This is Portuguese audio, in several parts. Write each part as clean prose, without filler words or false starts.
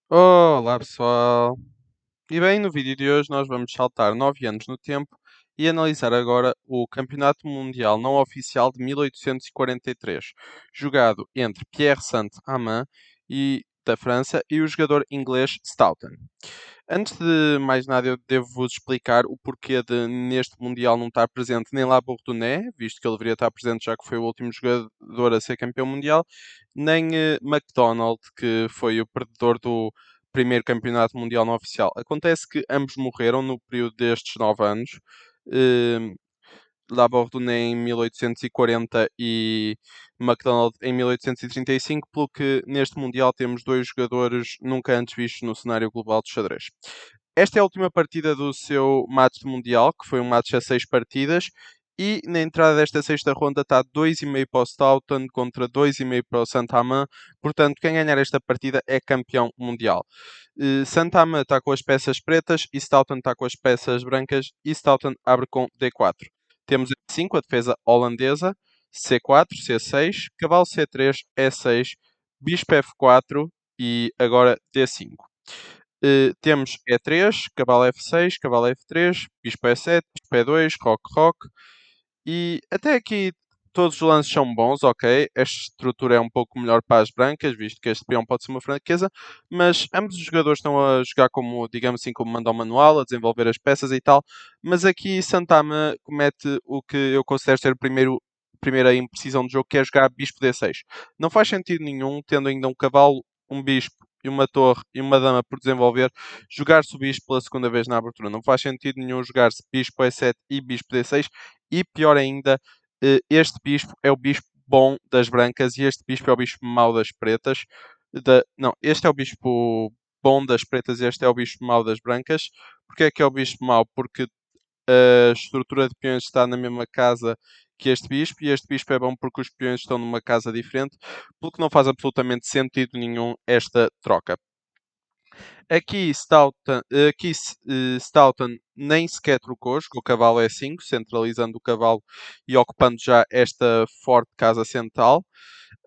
Olá pessoal! E bem, no vídeo de hoje nós vamos saltar 9 anos no tempo e analisar agora o Campeonato Mundial Não Oficial de 1843, jogado entre Pierre Saint-Amand da França e o jogador inglês Stoughton. Antes de mais nada, eu devo-vos explicar o porquê de neste Mundial não estar presente nem La Bourdonnais, visto que ele deveria estar presente já que foi o último jogador a ser campeão mundial, nem McDonald, que foi o perdedor do primeiro campeonato mundial não oficial. Acontece que ambos morreram no período destes 9 anos. Eh, Labordonnais em 1840 e McDonald em 1835, pelo que neste Mundial temos dois jogadores nunca antes vistos no cenário global de xadrez. Esta é a última partida do seu match de Mundial, que foi um match a 6 partidas, e na entrada desta sexta ronda está 2,5 para o Stoughton contra 2,5 para o Saint-Amand, portanto quem ganhar esta partida é campeão mundial. Saint-Amand está com as peças pretas e Stoughton está com as peças brancas e Stoughton abre com D4. Temos E5, a defesa holandesa, C4, C6, cavalo C3, E6, bispo F4 e agora D5. Temos E3, cavalo F6, cavalo F3, bispo E7, bispo E2, roque, roque. E até aqui todos os lances são bons, ok. Esta estrutura é um pouco melhor para as brancas, visto que este peão pode ser uma fraqueza, mas ambos os jogadores estão a jogar como, digamos assim, como manda o manual, a desenvolver as peças e tal. Mas aqui Santama comete o que eu considero ser primeira imprecisão do jogo, que é jogar bispo D6. Não faz sentido nenhum, tendo ainda um cavalo, um bispo e uma torre e uma dama por desenvolver, jogar-se o bispo pela segunda vez na abertura. Não faz sentido nenhum jogar-se bispo E7 e bispo D6 e pior ainda, este bispo é o bispo bom das brancas e este bispo é o bispo mau das pretas. Não, este é o bispo bom das pretas e este é o bispo mau das brancas. Porque é que é o bispo mau? Porque a estrutura de peões está na mesma casa que este bispo e este bispo é bom porque os peões estão numa casa diferente, pelo que não faz absolutamente sentido nenhum esta troca. Stoughton nem sequer trocou, jogou cavalo E5, centralizando o cavalo e ocupando já esta forte casa central.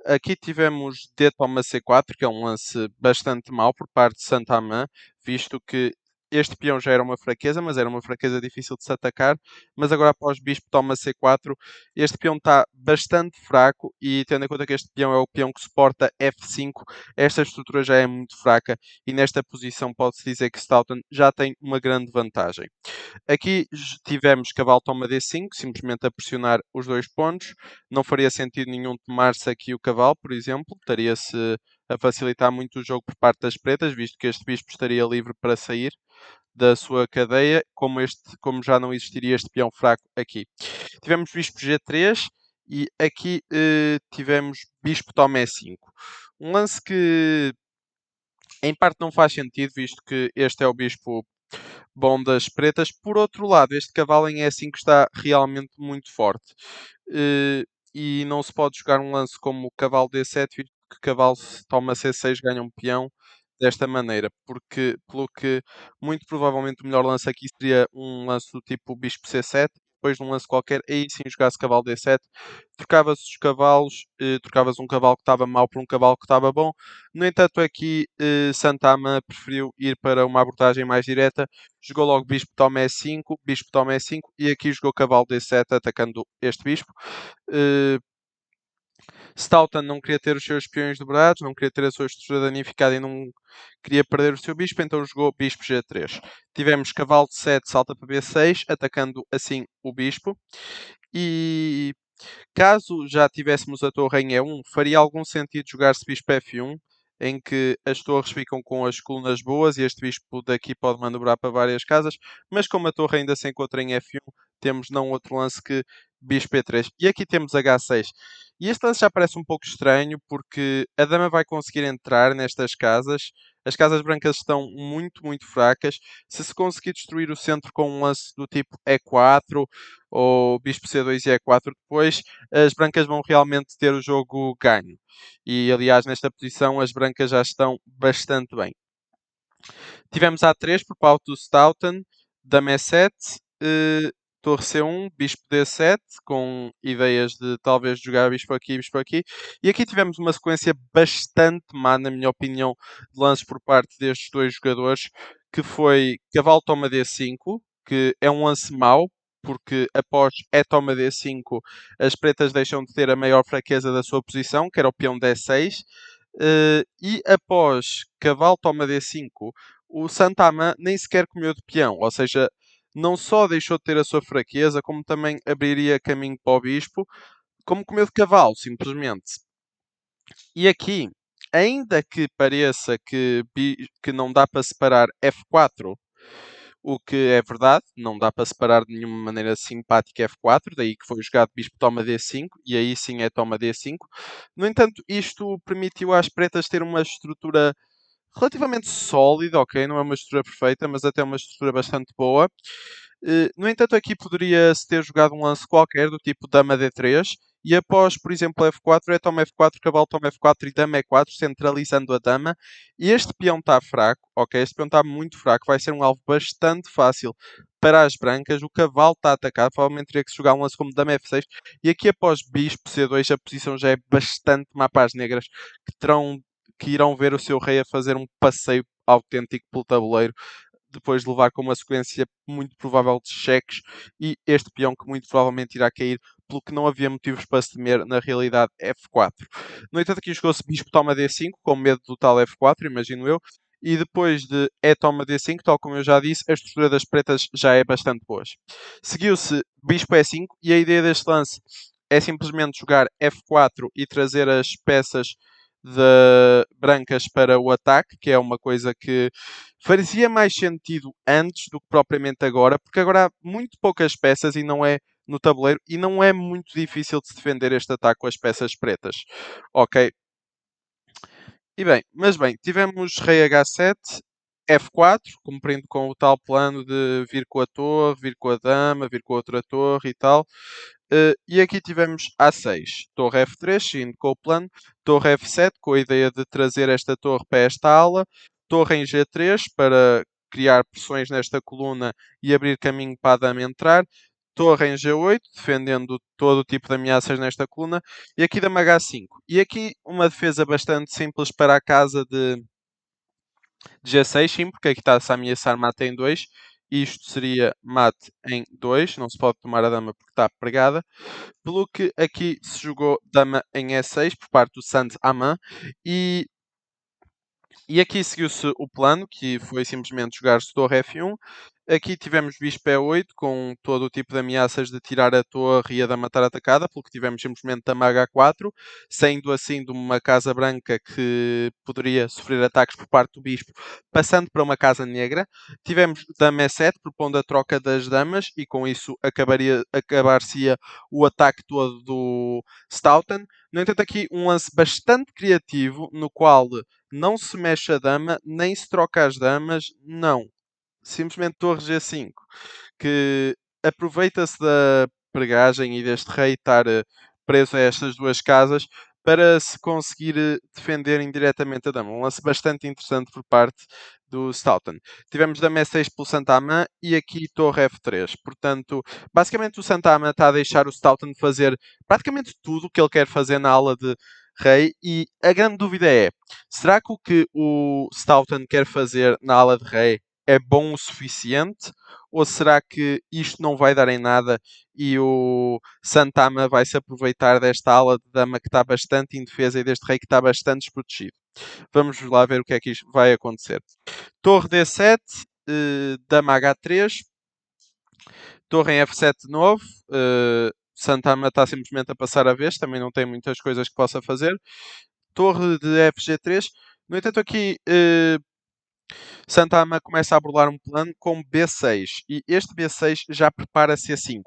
Aqui tivemos D toma C4, que é um lance bastante mau por parte de Saint-Amand, visto que este peão já era uma fraqueza, mas era uma fraqueza difícil de se atacar. Mas agora, após bispo toma C4, este peão está bastante fraco e, tendo em conta que este peão é o peão que suporta F5, esta estrutura já é muito fraca e nesta posição pode-se dizer que Stoughton já tem uma grande vantagem. Aqui tivemos cavalo toma D5, simplesmente a pressionar os dois pontos. Não faria sentido nenhum tomar-se aqui o cavalo, por exemplo. Estaria-se a facilitar muito o jogo por parte das pretas, visto que este bispo estaria livre para sair da sua cadeia, como já não existiria este peão fraco aqui. Tivemos bispo G3 e aqui tivemos bispo toma E5. Um lance que em parte não faz sentido, visto que este é o bispo bom das pretas. Por outro lado, este cavalo em E5 está realmente muito forte. Eh, e não se pode jogar um lance como o cavalo D7, visto que cavalo se toma C6 ganha um peão desta maneira, porque pelo que muito provavelmente o melhor lance aqui seria um lance do tipo bispo C7, depois de um lance qualquer, aí sim jogasse cavalo D7, trocava-se os cavalos, trocava-se um cavalo que estava mau por um cavalo que estava bom. No entanto, aqui Santama preferiu ir para uma abordagem mais direta, jogou logo bispo toma E5 e aqui jogou cavalo D7 atacando este bispo. Uh, Stoughton não queria ter os seus peões dobrados, não queria ter a sua estrutura danificada e não queria perder o seu bispo, então jogou bispo G3. Tivemos cavalo de 7 salta para B6, atacando assim o bispo. E caso já tivéssemos a torre em E1, faria algum sentido jogar-se bispo F1, em que as torres ficam com as colunas boas e este bispo daqui pode manobrar para várias casas, mas como a torre ainda se encontra em F1, temos não outro lance que bispo E3. E aqui temos H6. E este lance já parece um pouco estranho, porque a dama vai conseguir entrar nestas casas. As casas brancas estão muito, muito fracas. Se conseguir destruir o centro com um lance do tipo E4 ou bispo C2 e E4 depois, as brancas vão realmente ter o jogo ganho. E aliás, nesta posição, as brancas já estão bastante bem. Tivemos A3 por parte do Stoughton, dama E7. torre C1, bispo D7, com ideias de talvez jogar bispo aqui, bispo aqui. E aqui tivemos uma sequência bastante má, na minha opinião, de lances por parte destes dois jogadores, que foi cavalo toma D5, que é um lance mau, porque após é toma D5, as pretas deixam de ter a maior fraqueza da sua posição, que era o peão D6. E após cavalo toma D5, o Santama nem sequer comeu de peão, ou seja, não só deixou de ter a sua fraqueza, como também abriria caminho para o bispo, como comeu de cavalo, simplesmente. E aqui, ainda que pareça que não dá para separar F4, o que é verdade, não dá para separar de nenhuma maneira simpática F4, daí que foi jogado bispo toma D5, e aí sim é toma D5. No entanto, isto permitiu às pretas ter uma estrutura relativamente sólida, ok? Não é uma estrutura perfeita, mas até uma estrutura bastante boa. No entanto, aqui poderia-se ter jogado um lance qualquer, do tipo dama D3, e após, por exemplo, F4, é toma F4, cavalo toma F4 e dama E4, centralizando a dama. E este peão está fraco, ok? Este peão está muito fraco, vai ser um alvo bastante fácil para as brancas. O cavalo está atacado, provavelmente teria que se jogar um lance como dama F6. E aqui após bispo C2, a posição já é bastante má para as negras, que irão ver o seu rei a fazer um passeio autêntico pelo tabuleiro, depois de levar com uma sequência muito provável de cheques e este peão que muito provavelmente irá cair, pelo que não havia motivos para se temer na realidade F4. No entanto, aqui jogou-se bispo toma D5, com medo do tal F4, imagino eu, e depois de E toma D5, tal como eu já disse, a estrutura das pretas já é bastante boa. Seguiu-se bispo E5 e a ideia deste lance é simplesmente jogar F4 e trazer as peças de brancas para o ataque, que é uma coisa que fazia mais sentido antes do que propriamente agora, porque agora há muito poucas peças e não é no tabuleiro e não é muito difícil de se defender este ataque com as peças pretas. Ok. E bem, mas bem, tivemos rei H7, F4, cumprindo com o tal plano de vir com a torre, vir com a dama, vir com a outra torre e tal. E aqui tivemos A6, torre F3, seguindo com o plano, torre F7, com a ideia de trazer esta torre para esta ala, torre em G3 para criar pressões nesta coluna e abrir caminho para a dama entrar, torre em G8, defendendo todo o tipo de ameaças nesta coluna, e aqui dama H5. E aqui uma defesa bastante simples para a casa de G6, sim, porque aqui está-se a ameaçar mate em 2. Isto seria mate em 2, não se pode tomar a dama porque está pregada. Pelo que aqui se jogou dama em E6 por parte do Saint Amand e aqui seguiu-se o plano, que foi simplesmente jogar-se torre F1. Aqui tivemos bispo E8, com todo o tipo de ameaças de tirar a torre e a dama estar atacada, pelo que tivemos simplesmente dama H4, sendo assim de uma casa branca que poderia sofrer ataques por parte do bispo, passando para uma casa negra. Tivemos dama E7, propondo a troca das damas, e com isso acabar-se-ia o ataque todo do Stoughton. No entanto, aqui um lance bastante criativo, no qual não se mexe a dama, nem se troca as damas, não. Simplesmente torre G5, que aproveita-se da pregagem e deste rei estar preso a estas duas casas para se conseguir defender indiretamente a dama. Um lance bastante interessante por parte do Stoughton. Tivemos dama E6 pelo Santama e aqui torre F3. Portanto, basicamente o Santama está a deixar o Stoughton fazer praticamente tudo o que ele quer fazer na ala de rei e a grande dúvida é, será que o Stoughton quer fazer na ala de rei é bom o suficiente? Ou será que isto não vai dar em nada e o Santama vai se aproveitar desta ala de dama que está bastante indefesa e deste rei que está bastante desprotegido? Vamos lá ver o que é que isto vai acontecer. Torre D7, dama H3, torre em F7 de novo. Santama está simplesmente a passar a vez, também não tem muitas coisas que possa fazer. Torre de FG3. No entanto, aqui Santama começa a burlar um plano com B6 e este B6 já prepara C5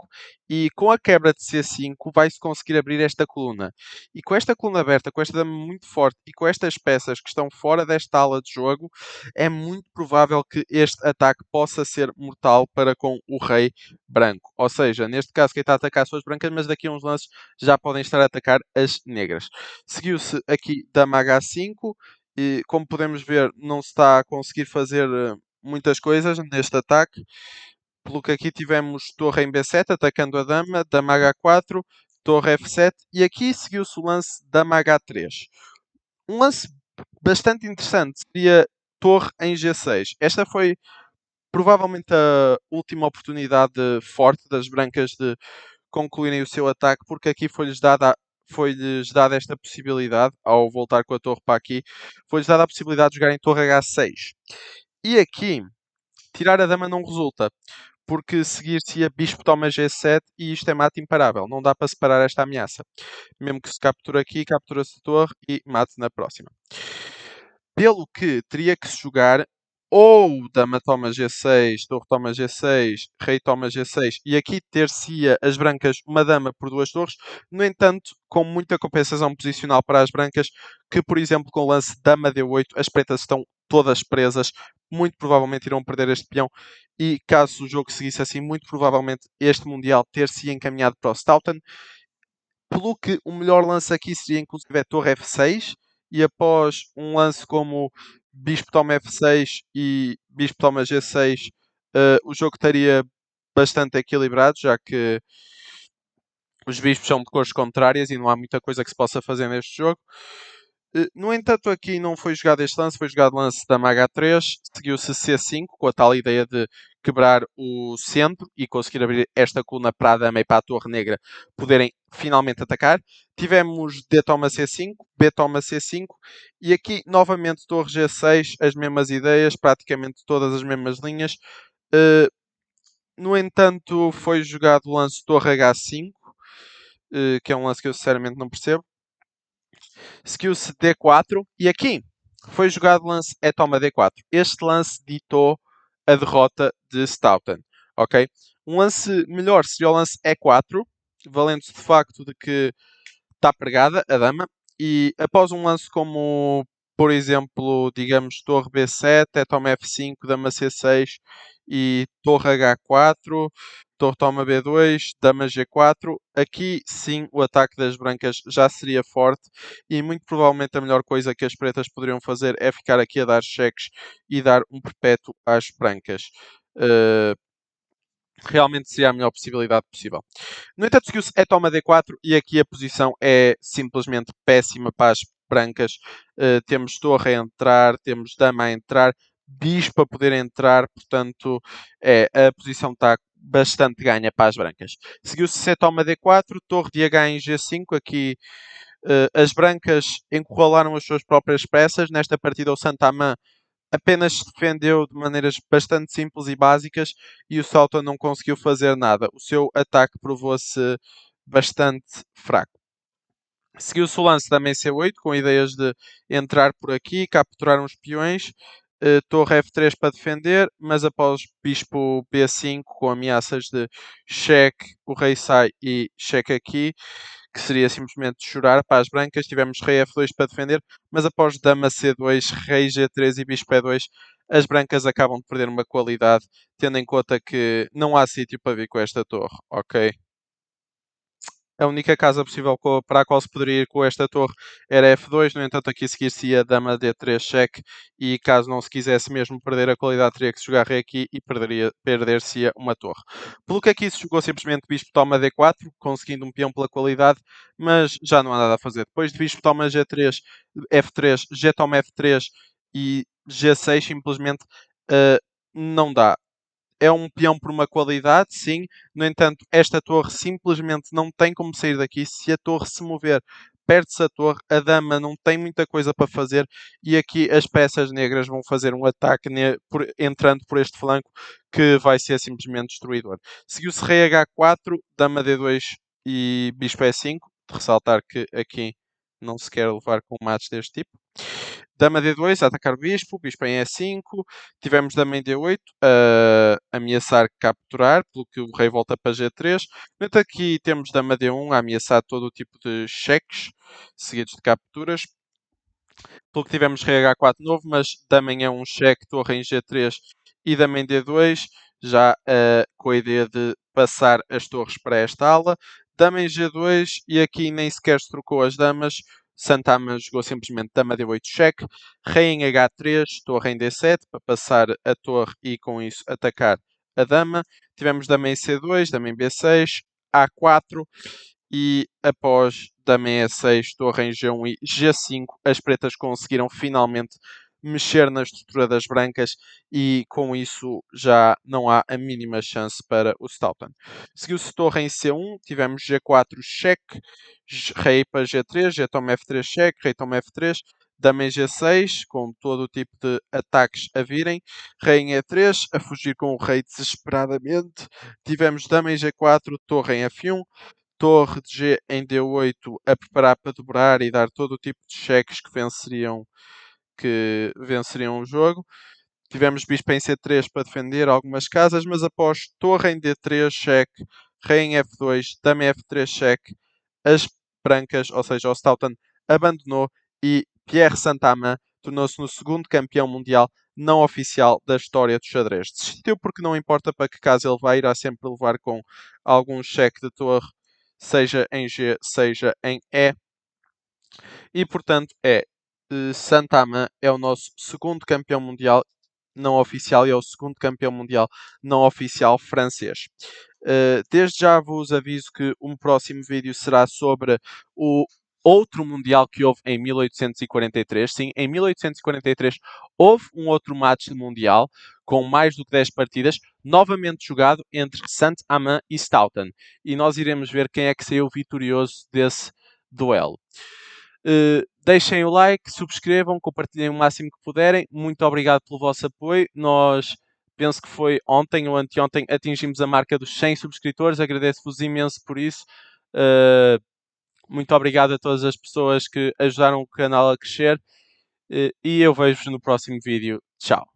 e com a quebra de C5 vai-se conseguir abrir esta coluna e com esta coluna aberta, com esta dama muito forte e com estas peças que estão fora desta ala de jogo é muito provável que este ataque possa ser mortal para com o rei branco, ou seja, neste caso quem está a atacar são as brancas, mas daqui a uns lances já podem estar a atacar as negras. Seguiu-se aqui dama H5 e, como podemos ver, não se está a conseguir fazer muitas coisas neste ataque. Pelo que aqui tivemos torre em B7, atacando a dama H4, torre F7, e aqui seguiu-se o lance dama H3. Um lance bastante interessante seria torre em G6. Esta foi provavelmente a última oportunidade forte das brancas de concluírem o seu ataque, porque aqui foi-lhes dada esta possibilidade, ao voltar com a torre para aqui, foi-lhes dada a possibilidade de jogarem torre H6. E aqui, tirar a dama não resulta, porque seguir-se-ia bispo toma G7 e isto é mate imparável. Não dá para separar esta ameaça. Mesmo que se capture aqui, captura-se a torre e mate na próxima. Pelo que teria que se jogar ou dama toma G6, torre toma G6, rei toma G6, e aqui ter-se-ia as brancas uma dama por duas torres, no entanto, com muita compensação posicional para as brancas, que por exemplo com o lance dama D8, as pretas estão todas presas, muito provavelmente irão perder este peão, e caso o jogo seguisse assim, muito provavelmente este Mundial ter-se encaminhado para o Stoughton, pelo que o melhor lance aqui seria inclusive a torre F6 e após um lance como bispo toma F6 e bispo toma G6, o jogo estaria bastante equilibrado, já que os bispos são de cores contrárias e não há muita coisa que se possa fazer neste jogo. No entanto, aqui não foi jogado este lance, foi jogado o lance da H3, seguiu-se C5, com a tal ideia de quebrar o centro e conseguir abrir esta coluna para a dama e para a torre negra poderem finalmente atacar. Tivemos D toma C5, B toma C5 e aqui novamente torre G6, as mesmas ideias, praticamente todas as mesmas linhas. Uh, no entanto, foi jogado o lance torre H5, que é um lance que eu sinceramente não percebo. Seguiu-se D4 e aqui foi jogado o lance E toma D4. Este lance ditou a derrota de Stoughton. Ok? Um lance melhor seria o lance E4, valendo-se de facto de que está pregada a dama. E após um lance como, por exemplo, digamos, torre B7, E toma F5, dama C6 e torre H4, torre toma B2, dama G4. Aqui sim o ataque das brancas já seria forte e muito provavelmente a melhor coisa que as pretas poderiam fazer é ficar aqui a dar cheques e dar um perpétuo às brancas. Uh, realmente seria a melhor possibilidade possível. No entanto, seguiu-se E toma D4 e aqui a posição é simplesmente péssima para as brancas. Temos torre a entrar, temos dama a entrar, bispo a poder entrar, portanto a posição está bastante ganha para as brancas. Seguiu-se C toma D4, torre de H em G5, aqui as brancas encurralaram as suas próprias peças. Nesta partida o Santamã apenas se defendeu de maneiras bastante simples e básicas e o Salton não conseguiu fazer nada. O seu ataque provou-se bastante fraco. Seguiu-se o lance também C8, com ideias de entrar por aqui, capturar uns peões, torre F3 para defender, mas após bispo B5, com ameaças de cheque, o rei sai e cheque aqui, que seria simplesmente chorar para as brancas. Tivemos rei F2 para defender, mas após dama C2, rei G3 e bispo E2, as brancas acabam de perder uma qualidade, tendo em conta que não há sítio para vir com esta torre, ok? A única casa possível para a qual se poderia ir com esta torre era F2, no entanto aqui seguir-se-ia dama D3 cheque e caso não se quisesse mesmo perder a qualidade teria que se jogar rei aqui e perder-se-ia uma torre. Pelo que aqui se jogou simplesmente bispo toma D4, conseguindo um peão pela qualidade, mas já não há nada a fazer. Depois de bispo toma G3, F3, G toma F3 e G6 simplesmente não dá. É um peão por uma qualidade, sim. No entanto, esta torre simplesmente não tem como sair daqui. Se a torre se mover, perde-se a torre. A dama não tem muita coisa para fazer. E aqui as peças negras vão fazer um ataque entrando por este flanco que vai ser simplesmente destruidor. Seguiu-se rei H4, dama D2 e bispo E5. De ressaltar que aqui não se quer levar com mates deste tipo. Dama D2 a atacar o bispo em E5, tivemos dama em D8 a ameaçar capturar, pelo que o rei volta para G3. No entanto, aqui temos dama D1 a ameaçar todo o tipo de cheques seguidos de capturas. Pelo que tivemos rei H4 novo, mas dama em E1 cheque, torre em G3 e dama em D2, já com a ideia de passar as torres para esta ala. Dama em G2 e aqui nem sequer se trocou as damas. Santama jogou simplesmente dama D8 cheque, rei em H3, torre em D7 para passar a torre e com isso atacar a dama, tivemos dama em C2, dama em B6, A4 e após dama em E6, torre em G1 e G5, as pretas conseguiram finalmente mexer na estrutura das brancas e com isso já não há a mínima chance para o Stauton. Seguiu-se torre em C1, tivemos G4 cheque, rei para G3, G toma F3 cheque, rei toma F3, dama em G6, com todo o tipo de ataques a virem, rei em E3, a fugir com o rei desesperadamente, tivemos dama em G4, torre em F1, torre de G em D8 a preparar para dobrar e dar todo o tipo de cheques que venceriam o jogo. Tivemos bispo em C3 para defender algumas casas, mas após torre em D3 cheque, rei em F2, dama em F3 cheque, as brancas, ou seja, o Stauton, abandonou e Pierre Saint-Amand tornou-se no segundo campeão mundial não oficial da história do xadrez. Desistiu porque não importa para que casa ele vai, irá sempre levar com algum cheque de torre, seja em G, seja em E. E, portanto, Saint-Amand é o nosso segundo campeão mundial não oficial e é o segundo campeão mundial não oficial francês. Desde já vos aviso que um próximo vídeo será sobre o outro Mundial que houve em 1843. Sim, em 1843 houve um outro match mundial com mais do que 10 partidas, novamente jogado entre Saint-Amand e Stauton. E nós iremos ver quem é que saiu vitorioso desse duelo. Deixem o like, subscrevam, compartilhem o máximo que puderem. Muito obrigado pelo vosso apoio. Nós, penso que foi ontem ou anteontem, atingimos a marca dos 100 subscritores. Agradeço-vos imenso por isso. Uh, Muito obrigado a todas as pessoas que ajudaram o canal a crescer. E eu vejo-vos no próximo vídeo. Tchau.